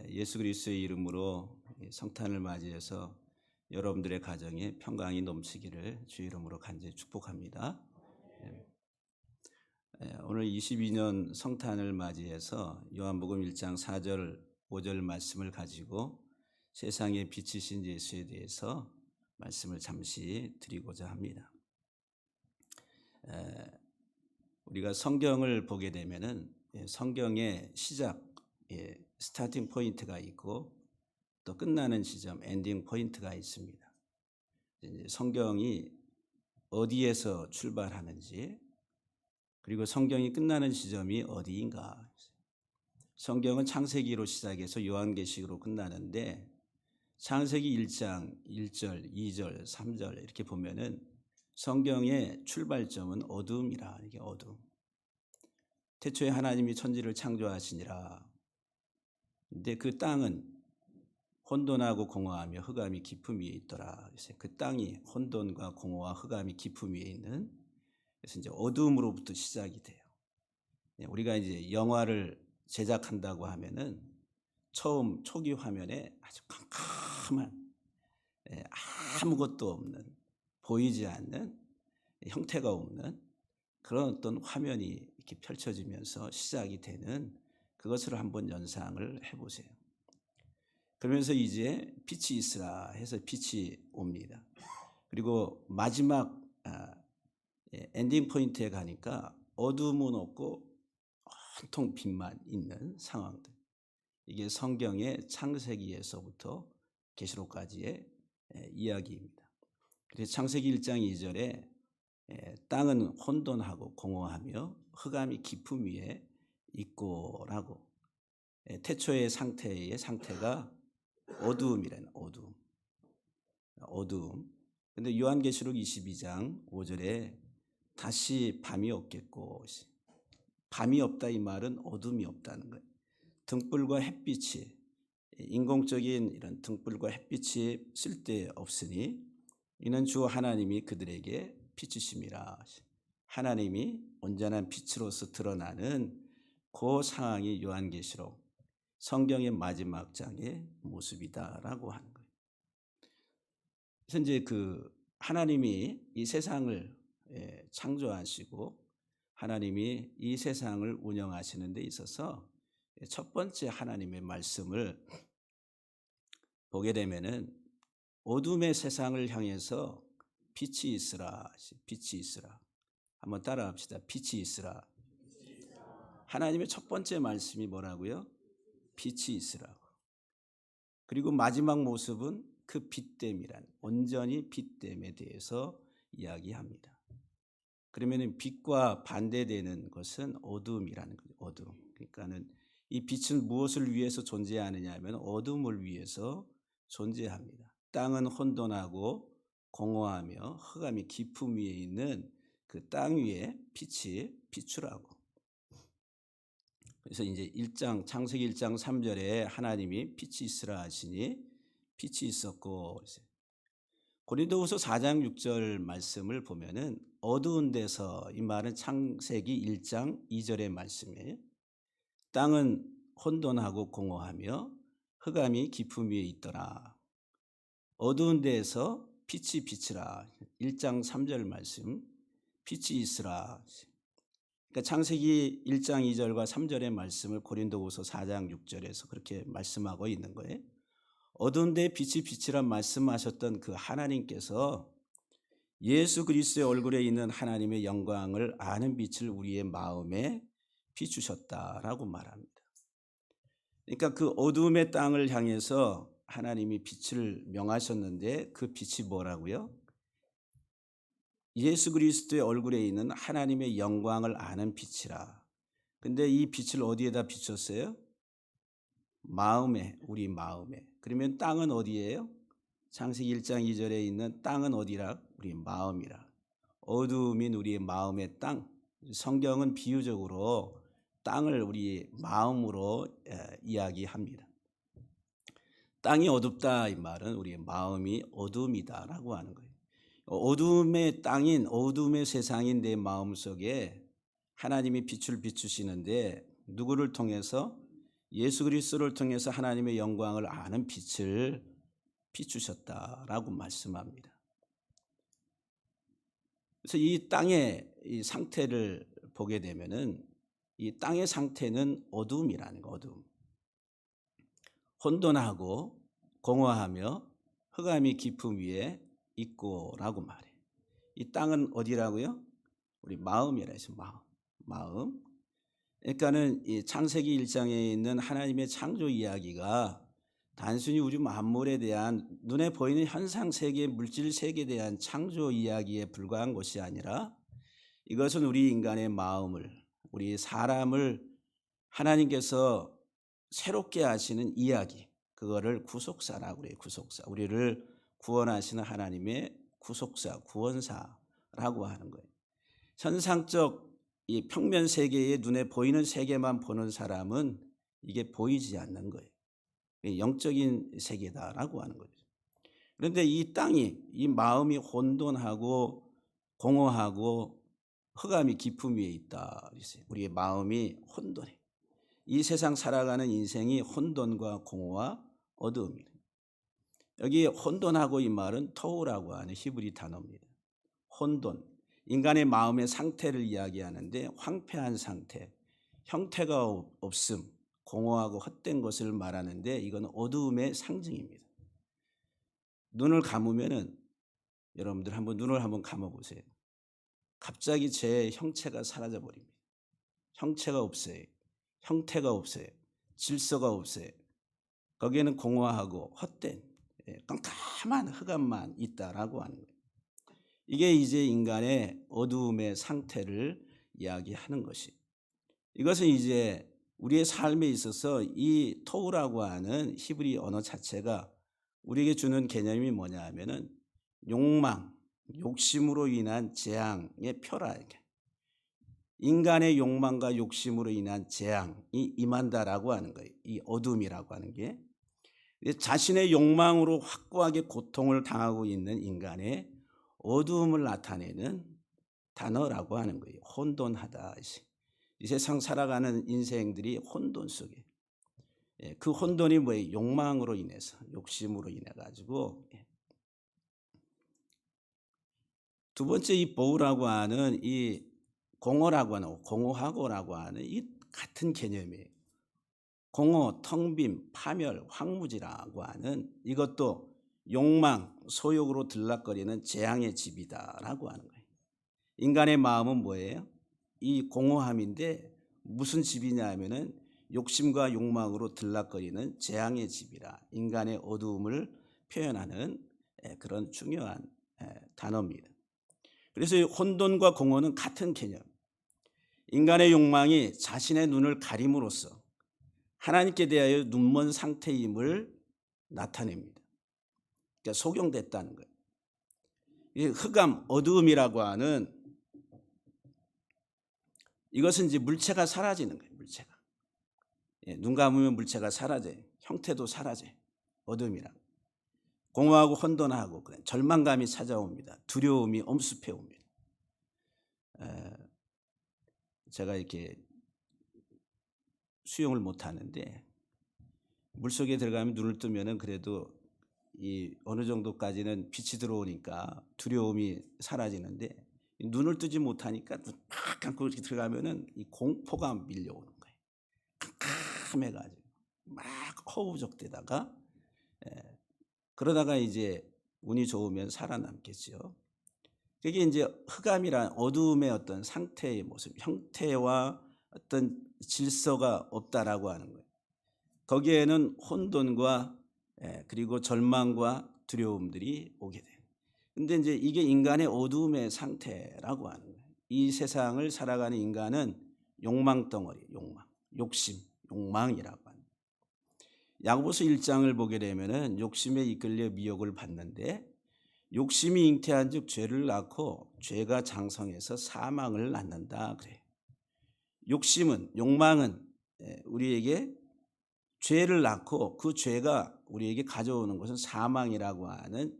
예수 그리스도의 이름으로 성탄을 맞이해서 여러분들의 가정에 평강이 넘치기를 주 이름으로 간절히 축복합니다. 오늘 22년 성탄을 맞이해서 요한복음 1장 4절 5절 말씀을 가지고 세상의 빛이신 예수에 대해서 말씀을 잠시 드리고자 합니다. 우리가 성경을 보게 되면은 성경의 시작, 스타팅 포인트가 있고 또 끝나는 지점, 엔딩 포인트가 있습니다. 이제 성경이 어디에서 출발하는지, 그리고 성경이 끝나는 지점이 어디인가. 성경은 창세기로 시작해서 요한계시로 끝나는데 창세기 1장 1절, 2절, 3절 이렇게 보면은 성경의 출발점은 어두움이라. 이게 어두움. 태초에 하나님이 천지를 창조하시니라. 근데 그 땅은 혼돈하고 공허하며 흑암이 깊음 위에 있더라. 그래서 그 땅이 혼돈과 공허와 흑암이 깊음 위에 있는, 그래서 이제 어두움으로부터 시작이 돼요. 우리가 이제 영화를 제작한다고 하면은 처음 초기 화면에 아주 캄캄한, 아무것도 없는, 보이지 않는, 형태가 없는 그런 어떤 화면이 이렇게 펼쳐지면서 시작이 되는, 그것을 한번 연상을 해보세요. 그러면서 이제 빛이 있으라 해서 빛이 옵니다. 그리고 마지막 엔딩 포인트에 가니까 어두움은 없고 온통 빛만 있는 상황들. 이게 성경의 창세기에서부터 계시록까지의 이야기입니다. 그래서 창세기 1장 2절에 땅은 혼돈하고 공허하며 흑암이 깊음 위에 있고라고, 태초의 상태가 어두움이라는, 어두움. 근데 요한계시록 22장 5절에 다시 밤이 없겠고, 밤이 없다 이 말은 어둠이 없다는 거예요. 등불과 햇빛이, 인공적인 이런 등불과 햇빛이 쓸데없으니 이는 주 하나님이 그들에게 빛이심이라. 하나님이 온전한 빛으로서 드러나는 그 상황이 요한계시록 성경의 마지막 장의 모습이다라고 하는 거예요. 그래서 이제 그 하나님이 이 세상을 창조하시고 하나님이 이 세상을 운영하시는 데 있어서 첫 번째 하나님의 말씀을 보게 되면은 어둠의 세상을 향해서 빛이 있으라, 빛이 있으라. 한번 따라합시다. 빛이 있으라. 하나님의 첫 번째 말씀이 뭐라고요? 빛이 있으라고. 그리고 마지막 모습은 그 빛됨이란, 온전히 빛됨에 대해서 이야기합니다. 그러면 빛과 반대되는 것은 어둠이라는 거죠. 어둠. 그러니까는 이 빛은 무엇을 위해서 존재하느냐 하면 어둠을 위해서 존재합니다. 땅은 혼돈하고 공허하며 흑암이 깊음 위에 있는 그 땅 위에 빛이 비추라고. 그래서 이제 창세기 1장 3절에 하나님이 빛이 있으라 하시니 빛이 있었고, 고린도후서 4장 6절 말씀을 보면은 어두운 데서, 이 말은 창세기 1장 2절의 말씀이에요. 땅은 혼돈하고 공허하며 흑암이 깊음 위에 있더라. 어두운 데에서 빛이 비치라. 1장 3절 말씀, 빛이 있으라. 그러니까 창세기 1장 2절과 3절의 말씀을 고린도후서 4장 6절에서 그렇게 말씀하고 있는 거예요. 어두운 데에 빛이 비치라 말씀하셨던 그 하나님께서 예수 그리스도의 얼굴에 있는 하나님의 영광을 아는 빛을 우리의 마음에 비추셨다라고 말합니다. 그러니까 그 어두움의 땅을 향해서 하나님이 빛을 명하셨는데 그 빛이 뭐라고요? 예수 그리스도의 얼굴에 있는 하나님의 영광을 아는 빛이라. 근데 이 빛을 어디에다 비췄어요? 마음에, 우리 마음에. 그러면 땅은 어디예요? 창세기 1장 2절에 있는 땅은 어디라? 우리 마음이라. 어두움인 우리의 마음의 땅. 성경은 비유적으로 땅을 우리 마음으로 이야기합니다. 땅이 어둡다 이 말은 우리의 마음이 어둠이다라고 하는 거예요. 어둠의 땅인, 어둠의 세상인 내 마음속에 하나님이 빛을 비추시는데 누구를 통해서? 예수 그리스도를 통해서 하나님의 영광을 아는 빛을 비추셨다라고 말씀합니다. 그래서 이 땅의 이 상태를 보게 되면은 이 땅의 상태는 어두움이라는 거, 어두움. 혼돈하고 공허하며 흑암이 깊음 위에 있고라고 말해. 이 땅은 어디라고요? 우리 마음이라 해서 마음. 그러니까는 이 창세기 1장에 있는 하나님의 창조 이야기가 단순히 우리 만물에 대한 눈에 보이는 현상 세계, 물질 세계에 대한 창조 이야기에 불과한 것이 아니라 이것은 우리 인간의 마음을, 우리 사람을 하나님께서 새롭게 하시는 이야기, 그거를 구속사라고 그래요. 구속사. 우리를 구원하시는 하나님의 구속사, 구원사라고 하는 거예요. 현상적 이 평면 세계의 눈에 보이는 세계만 보는 사람은 이게 보이지 않는 거예요. 영적인 세계다라고 하는 거죠. 그런데 이 땅이, 이 마음이 혼돈하고 공허하고 흑암이 깊음 위에 있다. 우리의 마음이 혼돈해. 이 세상 살아가는 인생이 혼돈과 공허와 어두움이에요. 여기 혼돈하고 이 말은 토우라고 하는 히브리 단어입니다. 혼돈, 인간의 마음의 상태를 이야기하는데 황폐한 상태, 형태가 없음, 공허하고 헛된 것을 말하는데 이건 어두움의 상징입니다. 눈을 감으면은 여러분들 한번 눈을 한번 감아 보세요. 갑자기 제 형체가 사라져 버립니다. 형체가 없어요. 형태가 없어요. 질서가 없어요. 거기에는 공허하고 헛된 깜깜한 흑암만 있다라고 하는 거예요. 이게 이제 인간의 어두움의 상태를 이야기하는 것이. 이것은 이제 우리의 삶에 있어서 이 토우라고 하는 히브리 언어 자체가 우리에게 주는 개념이 뭐냐 하면은 욕망, 욕심으로 인한 재앙의 표라. 인간의 욕망과 욕심으로 인한 재앙이 임한다라고 하는 거예요. 이 어둠이라고 하는 게 자신의 욕망으로 확고하게 고통을 당하고 있는 인간의 어두움을 나타내는 단어라고 하는 거예요. 혼돈하다. 이 세상 살아가는 인생들이 혼돈 속에, 그 혼돈이 뭐예요? 욕망으로 인해서, 욕심으로 인해 가지고. 두 번째 이 보우라고 하는 이 공허라고 하는, 공허하고라고 하는 이 같은 개념이에요. 공허, 텅빔, 파멸, 황무지라고 하는 이것도 욕망, 소욕으로 들락거리는 재앙의 집이다라고 하는 거예요. 인간의 마음은 뭐예요? 이 공허함인데 무슨 집이냐 하면은 욕심과 욕망으로 들락거리는 재앙의 집이라, 인간의 어두움을 표현하는 그런 중요한 단어입니다. 그래서 혼돈과 공허는 같은 개념. 인간의 욕망이 자신의 눈을 가림으로써 하나님께 대하여 눈먼 상태임을 나타냅니다. 그러니까 속용됐다는 거예요. 이 흑암, 어두움이라고 하는 이것은 이제 물체가 사라지는 거예요. 물체가. 눈 감으면 물체가 사라져요. 형태도 사라져요. 어둠이라. 공허하고 혼돈하고 절망감이 찾아옵니다. 두려움이 엄습해 옵니다. 제가 이렇게 수영을 못 하는데 물속에 들어가면 눈을 뜨면은 그래도 이 어느 정도까지는 빛이 들어오니까 두려움이 사라지는데 눈을 뜨지 못하니까 눈 팍 감고 이렇게 들어가면은 이 공포가 밀려오는 거예요. 캄캄해가지고 막 허우적대다가 그러다가 이제 운이 좋으면 살아남겠죠. 그게 이제 흑암이란 어두움의 어떤 상태의 모습, 형태와 어떤 질서가 없다라고 하는 거예요. 거기에는 혼돈과 그리고 절망과 두려움들이 오게 돼요. 근데 이제 이게 인간의 어두움의 상태라고 하는 거예요. 이 세상을 살아가는 인간은 욕망 덩어리, 욕망, 욕심, 욕망이라고 하는 거예요. 야고보서 1장을 보게 되면은 욕심에 이끌려 미혹을 받는데 욕심이 잉태한즉 죄를 낳고 죄가 장성해서 사망을 낳는다 그래요. 욕심은, 욕망은 우리에게 죄를 낳고 그 죄가 우리에게 가져오는 것은 사망이라고 하는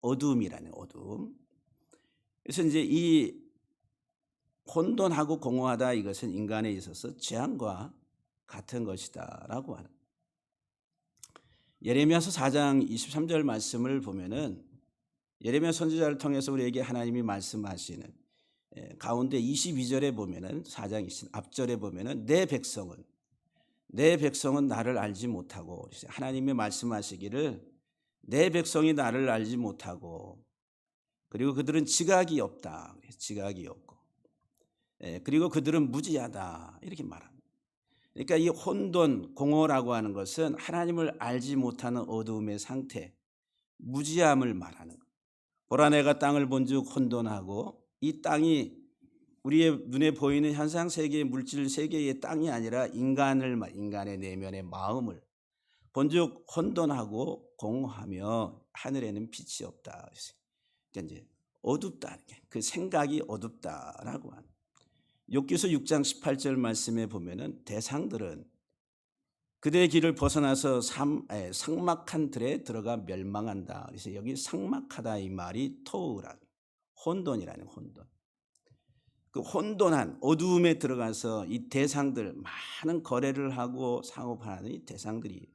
어두움이라는 어두움. 그래서 이제 이 혼돈하고 공허하다 이것은 인간에 있어서 재앙과 같은 것이다라고 하는. 예레미야서 4장 23절 말씀을 보면은 예레미야 선지자를 통해서 우리에게 하나님이 말씀하시는 가운데 22절에 보면은 4장 앞절에 보면은 내 백성은 나를 알지 못하고, 하나님이 말씀하시기를 내 백성이 나를 알지 못하고, 그리고 그들은 지각이 없다. 지각이 없고, 그리고 그들은 무지하다. 이렇게 말합니다. 그러니까 이 혼돈, 공허라고 하는 것은 하나님을 알지 못하는 어두움의 상태, 무지함을 말하는 거예요. 보라 내가 땅을 본즉 혼돈하고, 이 땅이 우리의 눈에 보이는 현상 세계의 물질 세계의 땅이 아니라 인간의 내면의 마음을 본즉 혼돈하고 공허하며 하늘에는 빛이 없다. 그러니까 이제 어둡다. 그 생각이 어둡다라고 하는. 욥기서 6장 18절 말씀에 보면은 대상들은 그대의 길을 벗어나서 삭막한 들에 들어가 멸망한다. 그래서 여기 삭막하다 이 말이 토우라는 혼돈이라는 혼돈. 그 혼돈한 어두움에 들어가서 이 대상들 많은 거래를 하고 상업하는 이 대상들이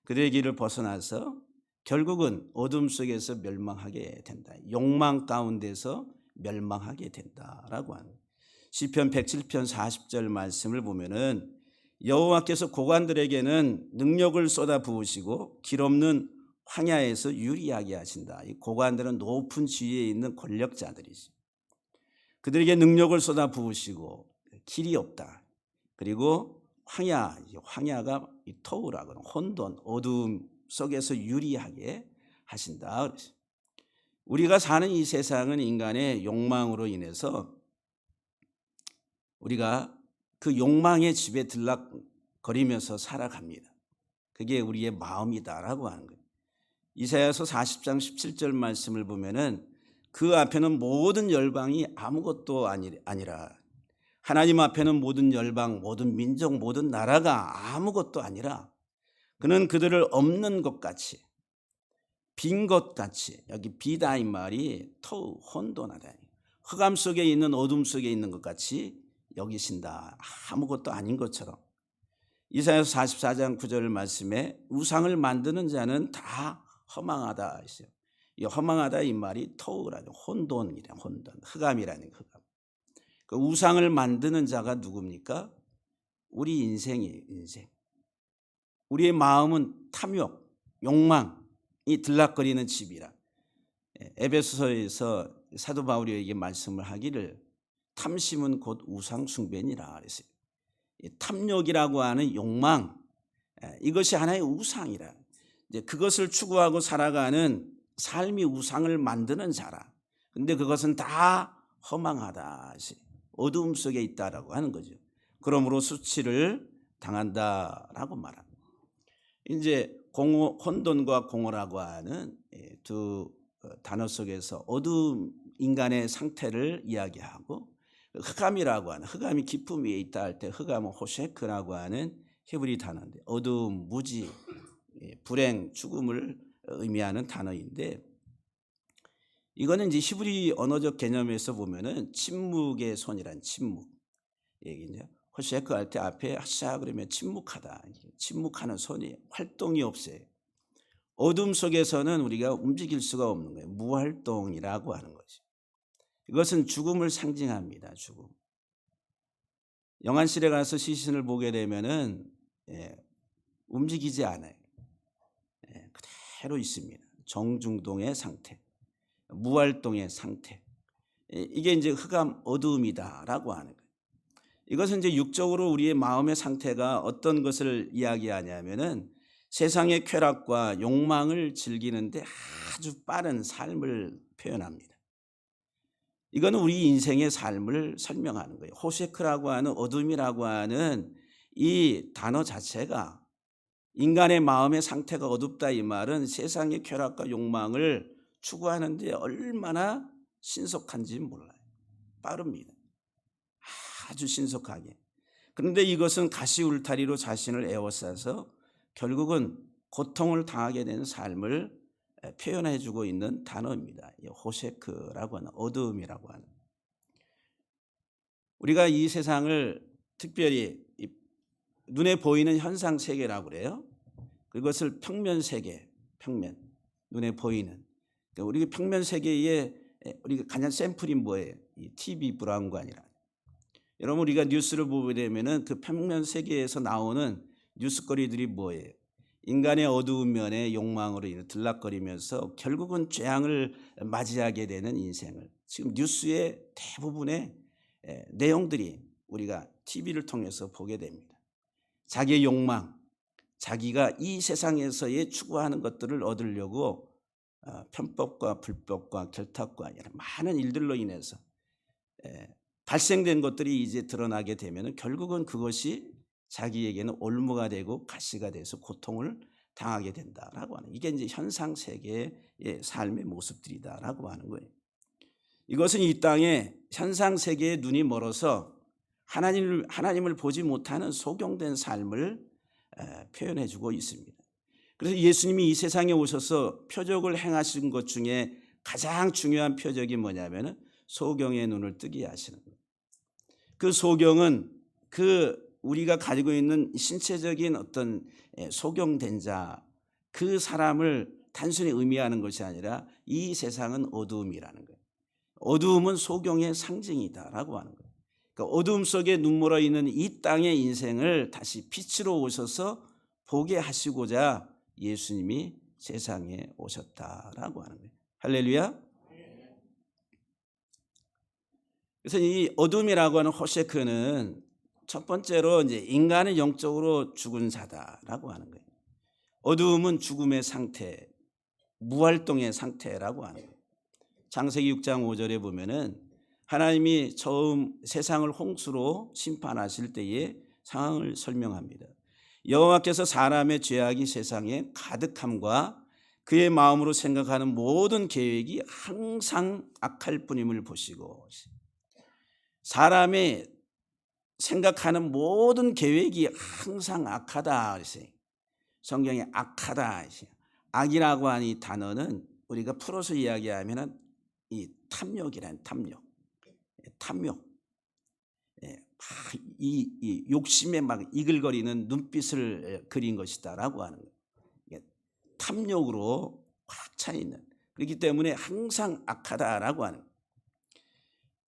그들의 길을 벗어나서 결국은 어둠 속에서 멸망하게 된다. 욕망 가운데서 멸망하게 된다라고 하는. 시편 107편 40절 말씀을 보면은 여호와께서 고관들에게는 능력을 쏟아 부으시고 길 없는 황야에서 유리하게 하신다. 이 고관들은 높은 지위에 있는 권력자들이지. 그들에게 능력을 쏟아 부으시고 길이 없다. 그리고 황야가 이 토우라고는 혼돈, 어두움 속에서 유리하게 하신다. 우리가 사는 이 세상은 인간의 욕망으로 인해서 우리가 그 욕망의 집에 들락거리면서 살아갑니다. 그게 우리의 마음이다라고 하는 거예요. 이사야서 40장 17절 말씀을 보면은 그 앞에는 모든 열방이 아무것도 아니라, 하나님 앞에는 모든 열방, 모든 민족, 모든 나라가 아무것도 아니라 그는 그들을 없는 것 같이, 빈 것 같이, 여기 비다 이 말이 토우, 혼돈하다. 흑암 속에 있는 어둠 속에 있는 것 같이 여기신다. 아무것도 아닌 것처럼. 이사야서 44장 9절 말씀에 우상을 만드는 자는 다 허망하다 했어요. 이 허망하다 이 말이 토우라는 혼돈이래. 혼돈, 흑암이라는 흑암. 그 우상을 만드는 자가 누굽니까? 우리 인생이에요. 인생. 우리의 마음은 탐욕, 욕망이 들락거리는 집이라. 에베소서에서 사도 바울에게 말씀을 하기를 탐심은 곧 우상 숭배니라 그랬어요. 탐욕이라고 하는 욕망, 이것이 하나의 우상이라. 이제 그것을 추구하고 살아가는 삶이 우상을 만드는 자라. 근데 그것은 다 허망하다. 어두움 속에 있다라고 하는 거죠. 그러므로 수치를 당한다라고 말합니다. 이제 혼돈과 공허라고 하는 두 단어 속에서 어두움 인간의 상태를 이야기하고, 흑암이라고 하는, 흑암이 깊음 위에 있다 할 때 흑암은 호셰크라고 하는 히브리 단어인데 어두움, 무지, 불행, 죽음을 의미하는 단어인데, 이거는 이제 히브리 언어적 개념에서 보면은 침묵의 손이란 침묵 얘기죠. 호셰크 할 때 앞에 하샤 그러면 침묵하다, 침묵하는 손이 활동이 없어요. 어둠 속에서는 우리가 움직일 수가 없는 거예요. 무활동이라고 하는 거죠. 이것은 죽음을 상징합니다. 죽음. 영안실에 가서 시신을 보게 되면은 움직이지 않아요. 그대로 있습니다. 정중동의 상태, 무활동의 상태. 이게 이제 흑암 어두움이다라고 하는 거예요. 이것은 이제 육적으로 우리의 마음의 상태가 어떤 것을 이야기하냐면은 세상의 쾌락과 욕망을 즐기는데 아주 빠른 삶을 표현합니다. 이거는 우리 인생의 삶을 설명하는 거예요. 호셰크라고 하는 어둠이라고 하는 이 단어 자체가 인간의 마음의 상태가 어둡다 이 말은 세상의 쾌락과 욕망을 추구하는데 얼마나 신속한지 몰라요. 빠릅니다. 아주 신속하게. 그런데 이것은 가시울타리로 자신을 에워싸서 결국은 고통을 당하게 되는 삶을 표현해 주고 있는 단어입니다. 호셰크라고 하는, 어두움이라고 하는. 우리가 이 세상을 특별히 눈에 보이는 현상 세계라고 그래요. 그것을 평면 세계, 평면, 눈에 보이는. 그러니까 우리 평면 세계에 우리가 가장 샘플이 뭐예요? 이 TV 브라운관이라. 여러분 우리가 뉴스를 보게 되면은 그 평면 세계에서 나오는 뉴스거리들이 뭐예요? 인간의 어두운 면에 욕망으로 인해 들락거리면서 결국은 재앙을 맞이하게 되는 인생을 지금 뉴스의 대부분의 내용들이 우리가 TV를 통해서 보게 됩니다. 자기의 욕망, 자기가 이 세상에서의 추구하는 것들을 얻으려고 편법과 불법과 결탁과 이런 많은 일들로 인해서 발생된 것들이 이제 드러나게 되면 결국은 그것이 자기에게는 올무가 되고 가시가 돼서 고통을 당하게 된다라고 하는, 이게 이제 현상 세계의 삶의 모습들이다라고 하는 거예요. 이것은 이 땅에 현상 세계의 눈이 멀어서 하나님을 보지 못하는 소경된 삶을 표현해 주고 있습니다. 그래서 예수님이 이 세상에 오셔서 표적을 행하신 것 중에 가장 중요한 표적이 뭐냐면은 소경의 눈을 뜨게 하시는 거예요. 그 소경은 우리가 가지고 있는 신체적인 어떤 소경된 자, 그 사람을 단순히 의미하는 것이 아니라 이 세상은 어두움이라는 거예요. 어두움은 소경의 상징이다라고 하는 거예요. 그러니까 어두움 속에 눈물어 있는 이 땅의 인생을 다시 빛으로 오셔서 보게 하시고자 예수님이 세상에 오셨다라고 하는 거예요. 할렐루야. 그래서 이 어둠이라고 하는 호세크는 첫 번째로 이제 인간은 영적으로 죽은 자다라고 하는 거예요. 어두움은 죽음의 상태, 무활동의 상태라고 하는 거예요. 창세기 6장 5절에 보면은 하나님이 처음 세상을 홍수로 심판하실 때의 상황을 설명합니다. 여호와께서 사람의 죄악이 세상에 가득함과 그의 마음으로 생각하는 모든 계획이 항상 악할 뿐임을 보시고, 사람의 생각하는 모든 계획이 항상 악하다. 성경에 악하다. 악이라고 하는 이 단어는 우리가 풀어서 이야기하면 이 탐욕이란 탐욕. 이 욕심에 막 이글거리는 눈빛을 그린 것이다라고 하는 거예요. 탐욕으로 꽉 차 있는. 그렇기 때문에 항상 악하다라고 하는 거예요.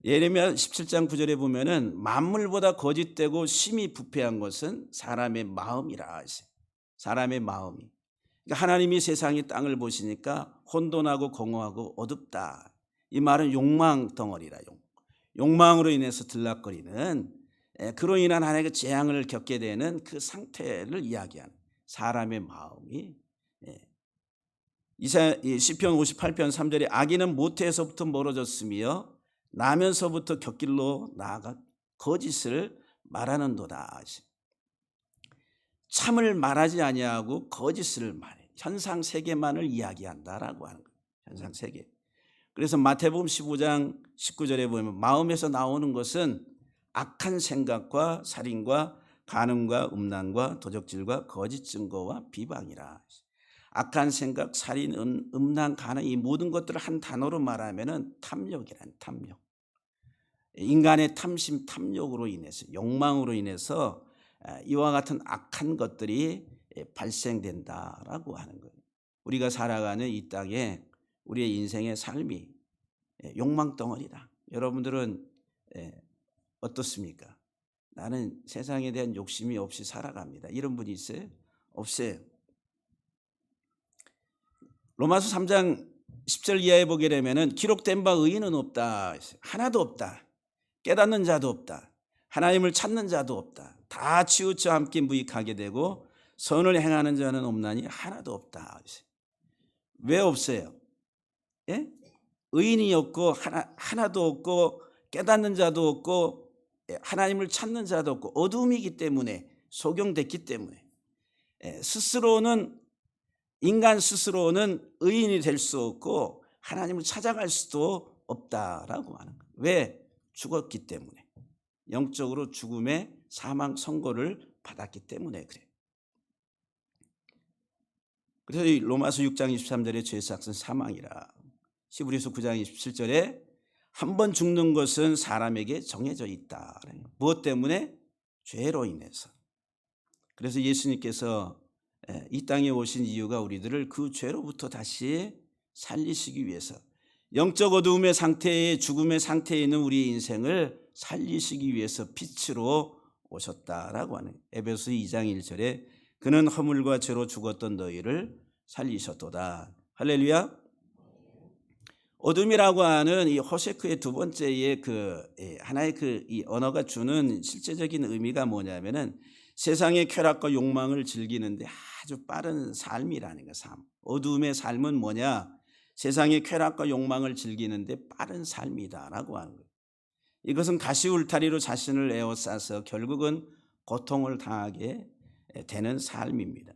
예레미야 17장 9절에 보면은 만물보다 거짓되고 심히 부패한 것은 사람의 마음이라 하세요. 사람의 마음이. 그러니까 하나님이 세상의 땅을 보시니까 혼돈하고 공허하고 어둡다. 이 말은 욕망 덩어리라. 욕망으로 인해서 들락거리는, 그로 인한 하나님의 재앙을 겪게 되는 그 상태를 이야기하는 사람의 마음이. 시편 58편 3절에 악인은 모태에서부터 멀어졌으며 나면서부터 곁길로 나아가 거짓을 말하는도다. 참을 말하지 아니하고 거짓을 말해. 현상 세계만을 이야기한다라고 하는 거예요. 현상 세계. 그래서 마태복음 15장 19절에 보면 마음에서 나오는 것은 악한 생각과 살인과 간음과 음란과 도적질과 거짓 증거와 비방이라. 악한 생각, 살인, 음란, 간음, 이 모든 것들을 한 단어로 말하면은 탐욕이란 탐욕. 인간의 탐심, 탐욕으로 인해서, 욕망으로 인해서 이와 같은 악한 것들이 발생된다라고 하는 거예요. 우리가 살아가는 이 땅에 우리의 인생의 삶이 욕망 덩어리다. 여러분들은 어떻습니까? 나는 세상에 대한 욕심이 없이 살아갑니다. 이런 분이 있어요? 없어요. 로마서 3장 10절 이하에 보게 되면은 기록된 바 의인은 없다. 하나도 없다. 깨닫는 자도 없다. 하나님을 찾는 자도 없다. 다 치우쳐 함께 무익하게 되고 선을 행하는 자는 없나니 하나도 없다. 왜 없어요? 예? 의인이 없고 하나도 없고 깨닫는 자도 없고 하나님을 찾는 자도 없고 어둠이기 때문에, 소경됐기 때문에 인간 스스로는 의인이 될 수 없고 하나님을 찾아갈 수도 없다라고 하는 거예요. 왜? 죽었기 때문에. 영적으로 죽음의 사망 선고를 받았기 때문에 그래요. 그래서 이 로마서 6장 23절에 죄의 삭은 사망이라. 히브리서 9장 27절에 한 번 죽는 것은 사람에게 정해져 있다. 무엇 때문에? 죄로 인해서. 그래서 예수님께서 이 땅에 오신 이유가 우리들을 그 죄로부터 다시 살리시기 위해서, 영적 어두움의 상태에, 죽음의 상태에 있는 우리의 인생을 살리시기 위해서 빛으로 오셨다라고 하는, 에베소서 2장 1절에 그는 허물과 죄로 죽었던 너희를 살리셨도다. 할렐루야. 어둠이라고 하는 이 호세크의 두 번째의 하나의 이 언어가 주는 실제적인 의미가 뭐냐면은 세상의 쾌락과 욕망을 즐기는데 아주 빠른 삶이라는 거. 삶. 어둠의 삶은 뭐냐? 세상의 쾌락과 욕망을 즐기는데 빠른 삶이다라고 하는 거예요. 이것은 가시울타리로 자신을 에워싸서 결국은 고통을 당하게 되는 삶입니다.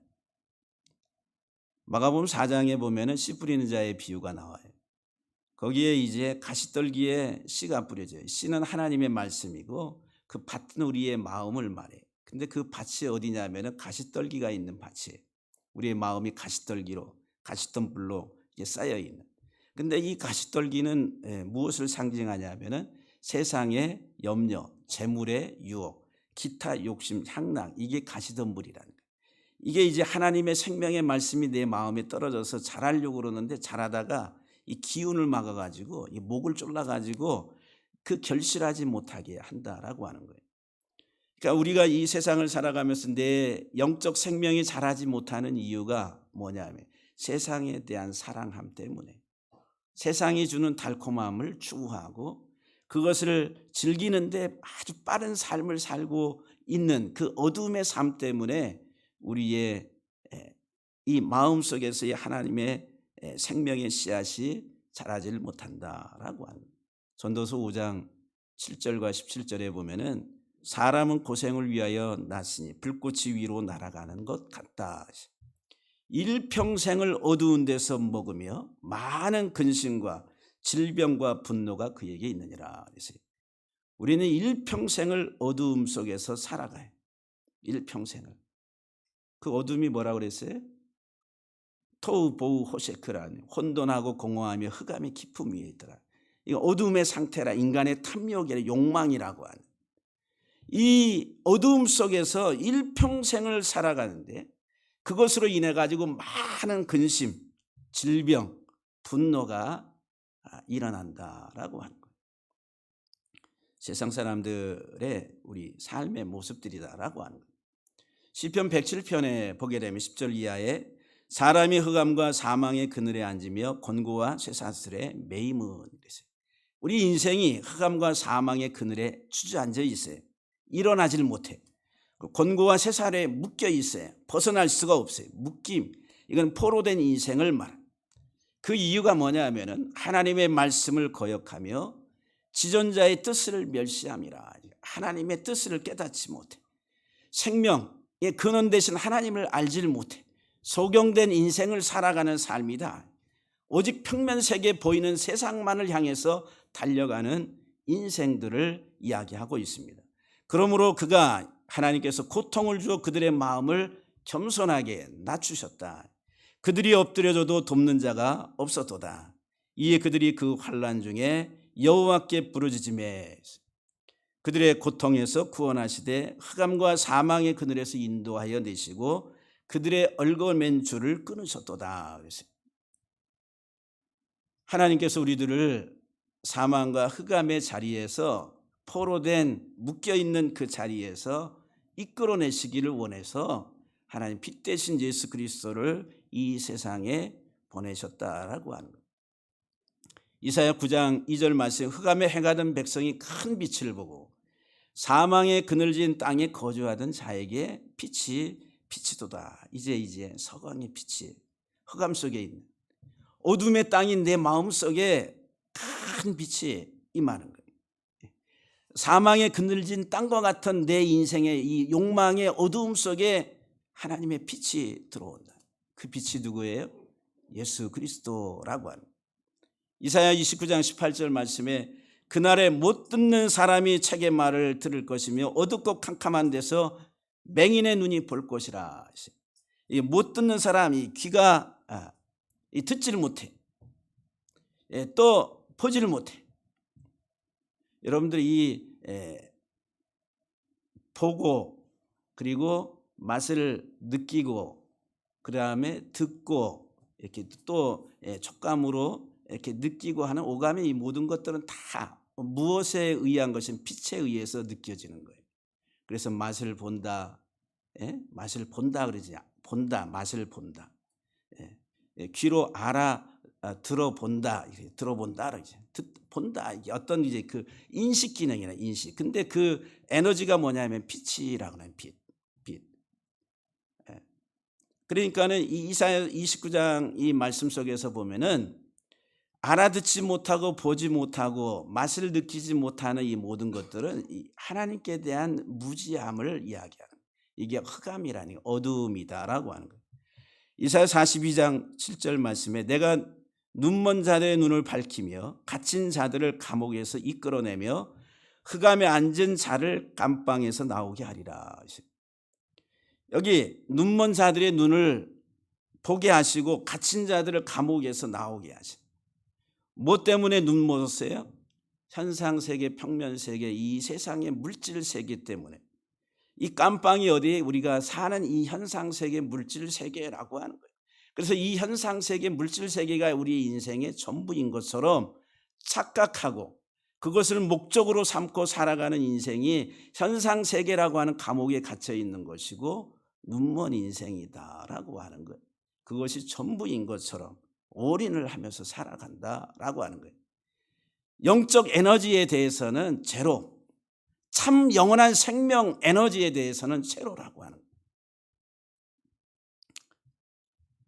마가복음 4장에 보면은 씨 뿌리는 자의 비유가 나와요. 거기에 이제 가시떨기에 씨가 뿌려져요. 씨는 하나님의 말씀이고 그 밭은 우리의 마음을 말해요. 근데 그 밭이 어디냐면은 가시떨기가 있는 밭이에요. 우리의 마음이 가시떨기로, 가시덤불로 쌓여 있는. 근데 이 가시떨기는 무엇을 상징하냐면은 세상의 염려, 재물의 유혹, 기타 욕심, 향락, 이게 가시덤불이라는 거예요. 이게 이제 하나님의 생명의 말씀이 내 마음에 떨어져서 자라려고 그러는데 자라다가 이 기운을 막아가지고 이 목을 졸라가지고 그 결실하지 못하게 한다라고 하는 거예요. 그러니까 우리가 이 세상을 살아가면서 내 영적 생명이 자라지 못하는 이유가 뭐냐면 세상에 대한 사랑함 때문에, 세상이 주는 달콤함을 추구하고 그것을 즐기는데 아주 빠른 삶을 살고 있는 그 어둠의 삶 때문에 우리의 이 마음속에서의 하나님의 생명의 씨앗이 자라질 못한다라고 하는, 전도서 5장 7절과 17절에 보면은 사람은 고생을 위하여 났으니 불꽃이 위로 날아가는 것 같다. 일평생을 어두운 데서 먹으며 많은 근심과 질병과 분노가 그에게 있느니라. 그래서 우리는 일평생을 어두움 속에서 살아가요. 일평생을. 그 어둠이 뭐라고 그랬어요? 토우 보우 호세크라는, 혼돈하고 공허하며 흑암의 깊음 위에 있더라. 이 어둠의 상태라, 인간의 탐욕이라, 욕망이라고 하는 이 어두움 속에서 일평생을 살아가는데 그것으로 인해 가지고 많은 근심, 질병, 분노가 일어난다라고 하는 거예요. 세상 사람들의 우리 삶의 모습들이다라고 하는 거예요. 시편 107편에 보게 되면 10절 이하에 사람이 흑암과 사망의 그늘에 앉으며 곤고와 쇠사슬에 매임은, 우리 인생이 흑암과 사망의 그늘에 주저앉아 있어요. 일어나질 못해. 곤고와 쇠사슬에 묶여 있어요. 벗어날 수가 없어요. 묶임. 이건 포로된 인생을 말합니다. 그 이유가 뭐냐 하면은 하나님의 말씀을 거역하며 지존자의 뜻을 멸시함이라. 하나님의 뜻을 깨닫지 못해. 생명의 근원 되신 하나님을 알지를 못해. 소경된 인생을 살아가는 삶이다. 오직 평면세계에 보이는 세상만을 향해서 달려가는 인생들을 이야기하고 있습니다. 그러므로 그가 하나님께서 고통을 주어 그들의 마음을 겸손하게 낮추셨다. 그들이 엎드려져도 돕는 자가 없었도다. 이에 그들이 그 환난 중에 여호와께 부르짖으매 그들의 고통에서 구원하시되 흑암과 사망의 그늘에서 인도하여 내시고 그들의 얽어맨 줄을 끊으셨도다. 하나님께서 우리들을 사망과 흑암의 자리에서, 포로된 묶여있는 그 자리에서 이끌어내시기를 원해서 하나님 빛 대신 예수 그리스도를 이 세상에 보내셨다라고 하는 거예요. 이사야 9장 2절 말씀, 흑암에 행하던 백성이 큰 빛을 보고 사망의 그늘진 땅에 거주하던 자에게 빛이 비치도다. 이제 서광의 빛이 흑암 속에 있는 어둠의 땅인 내 마음속에 큰 빛이 임하는 거예요. 사망의 그늘진 땅과 같은 내 인생의 이 욕망의 어두움 속에 하나님의 빛이 들어온다. 그 빛이 누구예요? 예수 그리스도라고 하는. 이사야 29장 18절 말씀에 그날에 못 듣는 사람이 책의 말을 들을 것이며 어둡고 캄캄한 데서 맹인의 눈이 볼 것이라. 못 듣는 사람이 귀가 듣지를 못해. 또 보지를 못해. 여러분들이 보고 그리고 맛을 느끼고 그다음에 듣고 이렇게 또 촉감으로 이렇게 느끼고 하는 오감의 이 모든 것들은 다 무엇에 의한 것인 빛에 의해서 느껴지는 거예요. 그래서 맛을 본다, 맛을 본다 그러지 본다, 맛을 본다. 귀로 들어본다, 들어본다 그러지. 본다 이게 어떤 이제 그 인식 기능이나 인식. 근데 그 에너지가 뭐냐면 빛이라고 하는 빛. 그러니까는 이 이사야 29장 이 말씀 속에서 보면은 알아듣지 못하고 보지 못하고 맛을 느끼지 못하는 이 모든 것들은 이 하나님께 대한 무지함을 이야기하는, 이게 흑암이라니 어두움이다라고 하는 거예요. 이사야 42장 7절 말씀에 내가 눈먼 자들의 눈을 밝히며 갇힌 자들을 감옥에서 이끌어내며 흑암에 앉은 자를 감방에서 나오게 하리라. 여기 눈먼 자들의 눈을 보게 하시고 갇힌 자들을 감옥에서 나오게 하시고, 뭐 때문에 눈 멀었어요? 현상세계, 평면세계, 이 세상의 물질세계 때문에. 이 깜빵이 어디에? 우리가 사는 이 현상세계 물질세계라고 하는 거예요. 그래서 이 현상세계 물질세계가 우리 인생의 전부인 것처럼 착각하고 그것을 목적으로 삼고 살아가는 인생이 현상세계라고 하는 감옥에 갇혀 있는 것이고 눈먼 인생이다라고 하는 거예요. 그것이 전부인 것처럼 올인을 하면서 살아간다라고 하는 거예요. 영적 에너지에 대해서는 제로, 참 영원한 생명 에너지에 대해서는 제로라고 하는 거예요.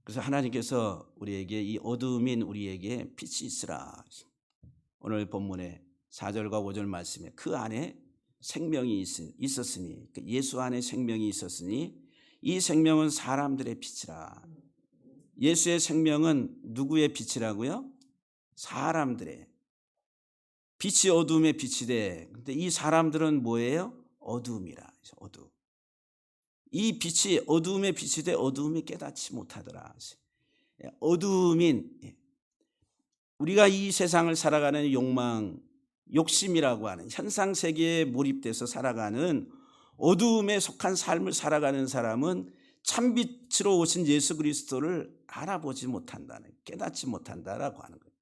그래서 하나님께서 우리에게 이 어두움인 우리에게 빛이 있으라. 오늘 본문의 4절과 5절 말씀에 그 안에 생명이 있었으니, 예수 안에 생명이 있었으니 이 생명은 사람들의 빛이라. 예수의 생명은 누구의 빛이라고요? 사람들의. 빛이 어두움의 빛이래. 근데 이 사람들은 뭐예요? 어두움이라. 어두움. 이 빛이 어두움의 빛이 돼 어두움이 깨닫지 못하더라. 어두움인, 우리가 이 세상을 살아가는 욕망, 욕심이라고 하는 현상세계에 몰입돼서 살아가는 어두움에 속한 삶을 살아가는 사람은 참빛으로 오신 예수 그리스도를 알아보지 못한다는, 깨닫지 못한다라고 하는 거예요.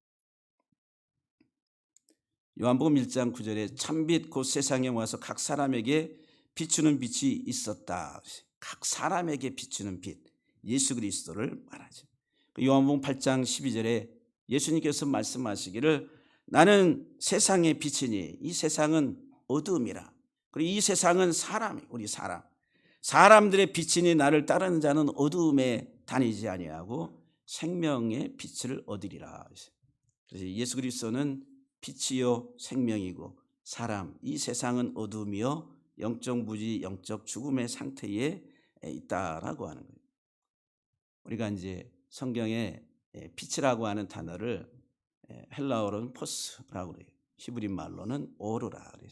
요한복음 1장 9절에 참빛 곧 세상에 와서 각 사람에게 비추는 빛이 있었다. 각 사람에게 비추는 빛, 예수 그리스도를 말하죠. 요한복음 8장 12절에 예수님께서 말씀하시기를 나는 세상의 빛이니 이 세상은 어두움이라. 그리고 이 세상은 사람이, 우리 사람들의 빛이니 나를 따르는 자는 어두움에 다니지 아니하고 생명의 빛을 얻으리라. 그래서 예수 그리스도는 빛이요 생명이고 사람, 이 세상은 어둠이요 영적 무지, 영적 죽음의 상태에 있다라고 하는 거예요. 우리가 이제 성경에 빛이라고 하는 단어를 헬라어로는 포스라고 그래요. 히브리 말로는 오르라 그래요.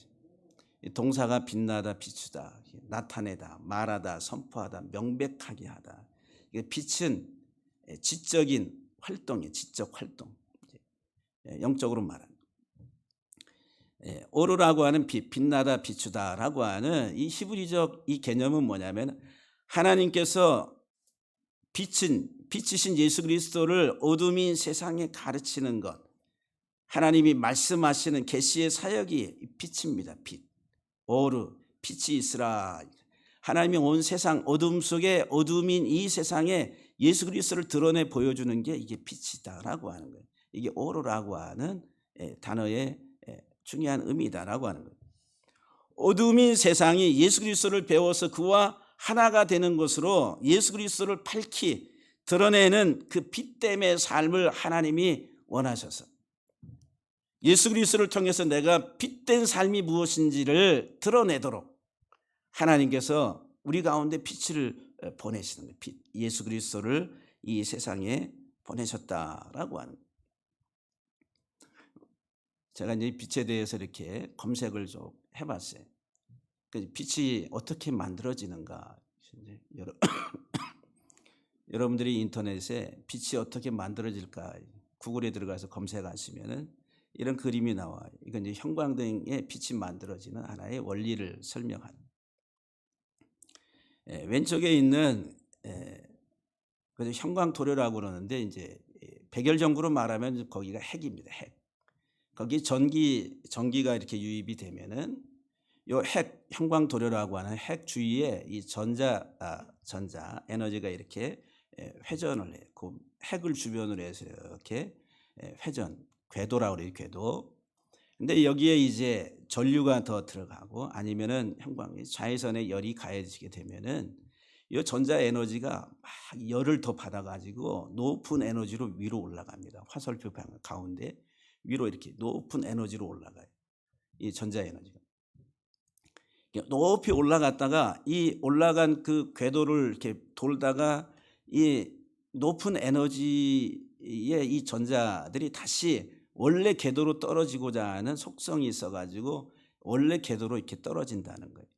동사가 빛나다, 비추다, 나타내다, 말하다, 선포하다, 명백하게 하다. 빛은 지적인 활동이에요. 지적 활동. 영적으로 말하는. 오르라고 하는 빛, 빛나다, 비추다라고 하는 이 히브리적 이 개념은 뭐냐면 하나님께서 빛이신 예수 그리스도를 어둠인 세상에 가르치는 것, 하나님이 말씀하시는 계시의 사역이 빛입니다. 빛, 오르, 빛이 있으라. 하나님이 온 세상 어둠 속에 어둠인 이 세상에 예수 그리스도를 드러내 보여주는 게 이게 빛이다라고 하는 거예요. 이게 오르라고 하는 단어의 중요한 의미다라고 하는 거예요. 어둠인 세상이 예수 그리스도를 배워서 그와 하나가 되는 것으로 예수 그리스도를 밝히 드러내는 그 빛됨의 삶을 하나님이 원하셔서 예수 그리스도를 통해서 내가 빛된 삶이 무엇인지를 드러내도록 하나님께서 우리 가운데 빛을 보내시는 거예요. 빛, 예수 그리스도를 이 세상에 보내셨다라고 하는 거예요. 제가 이제 빛에 대해서 이렇게 검색을 좀 해봤어요. 빛이 어떻게 만들어지는가. 여러분들이 인터넷에 빛이 어떻게 만들어질까 구글에 들어가서 검색하시면은 이런 그림이 나와요. 이건 이제 형광등의 빛이 만들어지는 하나의 원리를 설명하는. 왼쪽에 있는 그래서 형광도료라고 그러는데 이제 백열전구로 말하면 거기가 핵입니다. 핵. 거기 전기가 이렇게 유입이 되면은 요 핵 형광도료라고 하는 핵 주위에 이 전자 에너지가 이렇게 회전을 해요. 그 핵을 주변으로 해서 이렇게 회전 궤도라고 그래요. 궤도. 근데 여기에 이제 전류가 더 들어가고 아니면은 자외선의 열이 가해지게 되면은 이 전자 에너지가 막 열을 더 받아가지고 높은 에너지로 위로 올라갑니다. 화살표 방향 가운데 위로 이렇게 높은 에너지로 올라가요. 이 전자 에너지가 높이 올라갔다가 이 올라간 그 궤도를 이렇게 돌다가 이 높은 에너지의 이 전자들이 다시 원래 궤도로 떨어지고자 하는 속성이 있어가지고 원래 궤도로 이렇게 떨어진다는 거예요.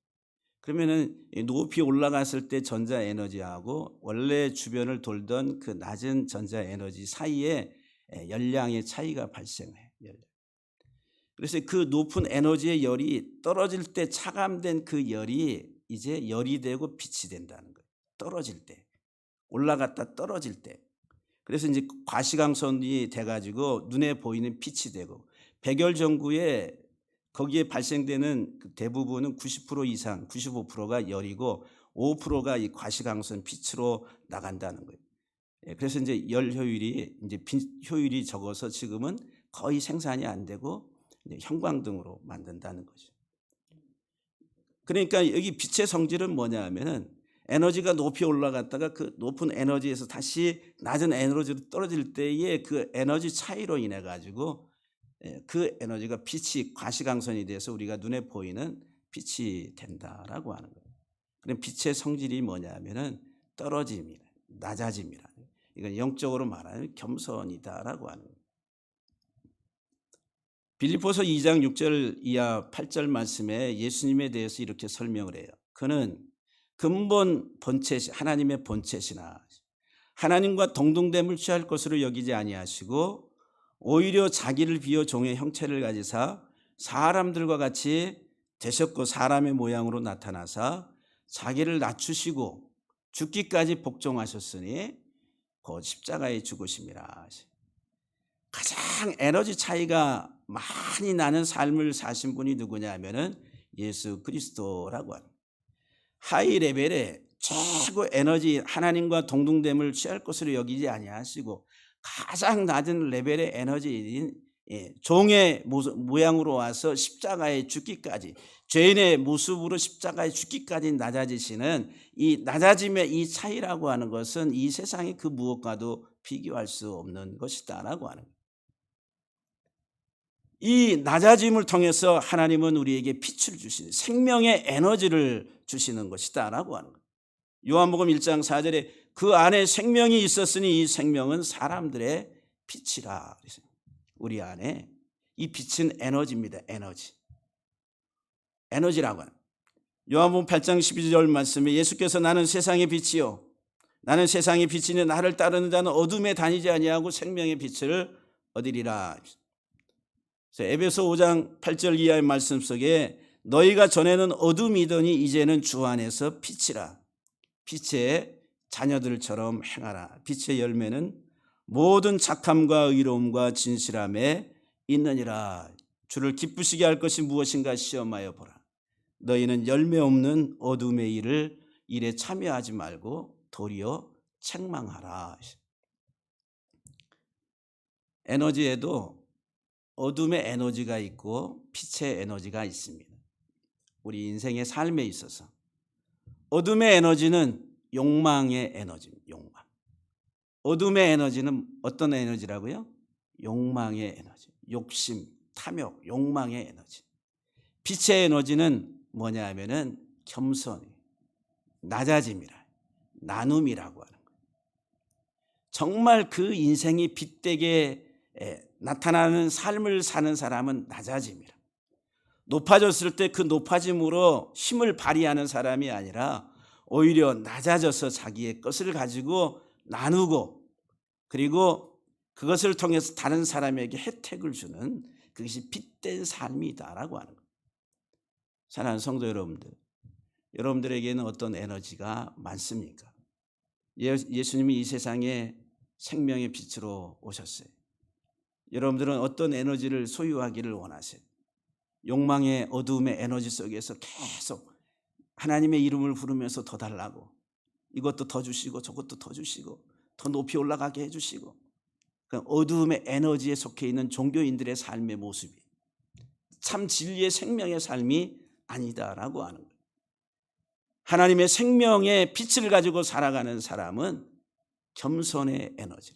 그러면은 높이 올라갔을 때 전자 에너지하고 원래 주변을 돌던 그 낮은 전자 에너지 사이에 열량의 차이가 발생해요. 그래서 그 높은 에너지의 열이 떨어질 때 차감된 그 열이 이제 열이 되고 빛이 된다는 거예요. 떨어질 때. 올라갔다 떨어질 때. 그래서 이제 과시광선이 돼가지고 눈에 보이는 빛이 되고 백열전구에 거기에 발생되는 대부분은 90% 이상 95%가 열이고 5%가 이 과시광선 빛으로 나간다는 거예요. 그래서 이제 열 효율이 이제 빛 효율이 적어서 지금은 거의 생산이 안 되고 이제 형광등으로 만든다는 거죠. 그러니까 여기 빛의 성질은 뭐냐 하면은 에너지가 높이 올라갔다가 그 높은 에너지에서 다시 낮은 에너지로 떨어질 때의 그 에너지 차이로 인해 가지고 그 에너지가 빛이 과시광선이 돼서 우리가 눈에 보이는 빛이 된다라고 하는 거예요. 그럼 빛의 성질이 뭐냐면은 떨어짐이라, 낮아짐이라. 이건 영적으로 말하면 겸손이다라고 하는 거예요. 빌립보서 2장 6절 이하 8절 말씀에 예수님에 대해서 이렇게 설명을 해요. 그는 근본 본체시 하나님의 본체시나 하나님과 동등됨을 취할 것으로 여기지 아니하시고 오히려 자기를 비워 종의 형체를 가지사 사람들과 같이 되셨고 사람의 모양으로 나타나사 자기를 낮추시고 죽기까지 복종하셨으니 곧 십자가에 죽으심이라. 가장 에너지 차이가 많이 나는 삶을 사신 분이 누구냐 하면은 예수 그리스도라고 하는 하이 레벨의 최고 에너지 하나님과 동등됨을 취할 것으로 여기지 아니하시고 가장 낮은 레벨의 에너지인 종의 모양으로 와서 십자가에 죽기까지 죄인의 모습으로 십자가에 죽기까지 낮아지시는 이 낮아짐의 이 차이라고 하는 것은 이 세상의 그 무엇과도 비교할 수 없는 것이다라고 하는 거예요. 이 낮아짐을 통해서 하나님은 우리에게 빛을 주시는 생명의 에너지를 주시는 것이다라고 하는 거예요. 요한복음 1장 4절에 그 안에 생명이 있었으니 이 생명은 사람들의 빛이라. 우리 안에 이 빛은 에너지입니다. 에너지라고 하는. 요한복음 8장 12절 말씀에 예수께서 나는 세상의 빛이요 나는 세상의 빛이니 나를 따르는 자는 어둠에 다니지 아니하고 생명의 빛을 얻으리라. 에베소 5장 8절 이하의 말씀 속에 너희가 전에는 어둠이더니 이제는 주 안에서 빛이라. 빛의 자녀들처럼 행하라. 빛의 열매는 모든 착함과 의로움과 진실함에 있느니라. 주를 기쁘시게 할 것이 무엇인가 시험하여 보라. 너희는 열매 없는 어둠의 일에 참여하지 말고 도리어 책망하라. 에너지에도 어둠의 에너지가 있고 빛의 에너지가 있습니다. 우리 인생의 삶에 있어서 어둠의 에너지는 욕망의 에너지입니다. 욕망. 어둠의 에너지는 어떤 에너지라고요? 욕망의 에너지. 욕심, 탐욕, 욕망의 에너지. 빛의 에너지는 뭐냐 하면은 겸손, 낮아짐이라, 나눔이라고 하는 거예요. 정말 그 인생이 빛되게 나타나는 삶을 사는 사람은 낮아짐이라. 높아졌을 때 그 높아짐으로 힘을 발휘하는 사람이 아니라 오히려 낮아져서 자기의 것을 가지고 나누고 그리고 그것을 통해서 다른 사람에게 혜택을 주는 그것이 빛된 삶이다라고 하는 거예요. 사랑하는 성도 여러분들, 여러분들에게는 어떤 에너지가 많습니까? 예수님이 이 세상에 생명의 빛으로 오셨어요. 여러분들은 어떤 에너지를 소유하기를 원하세요? 욕망의 어두움의 에너지 속에서 계속 하나님의 이름을 부르면서 더 달라고, 이것도 더 주시고 저것도 더 주시고 더 높이 올라가게 해주시고, 그 어두움의 에너지에 속해 있는 종교인들의 삶의 모습이 참 진리의 생명의 삶이 아니다라고 하는 거예요. 하나님의 생명의 빛을 가지고 살아가는 사람은 겸손의 에너지,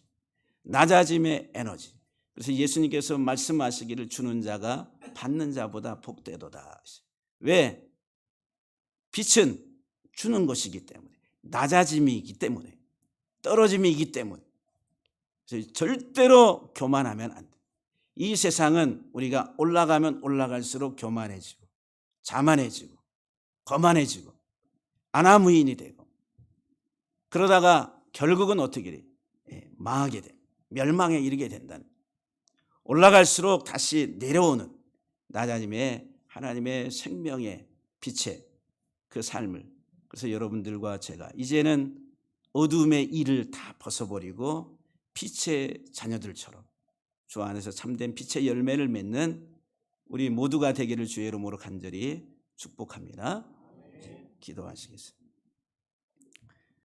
낮아짐의 에너지. 그래서 예수님께서 말씀하시기를 주는 자가 받는 자보다 복되도다. 왜? 빛은 주는 것이기 때문에, 낮아짐이기 때문에, 떨어짐이기 때문에. 그래서 절대로 교만하면 안 돼. 이 세상은 우리가 올라가면 올라갈수록 교만해지고 자만해지고 거만해지고 아나무인이 되고, 그러다가 결국은 어떻게 돼? 망하게 돼. 멸망에 이르게 된다는. 올라갈수록 다시 내려오는 낮아짐의 하나님의 생명의 빛의 그 삶을. 그래서 여러분들과 제가 이제는 어두움의 일을 다 벗어버리고 빛의 자녀들처럼 주 안에서 참된 빛의 열매를 맺는 우리 모두가 되기를 주의 이름으로 간절히 축복합니다. 기도하시겠습니다.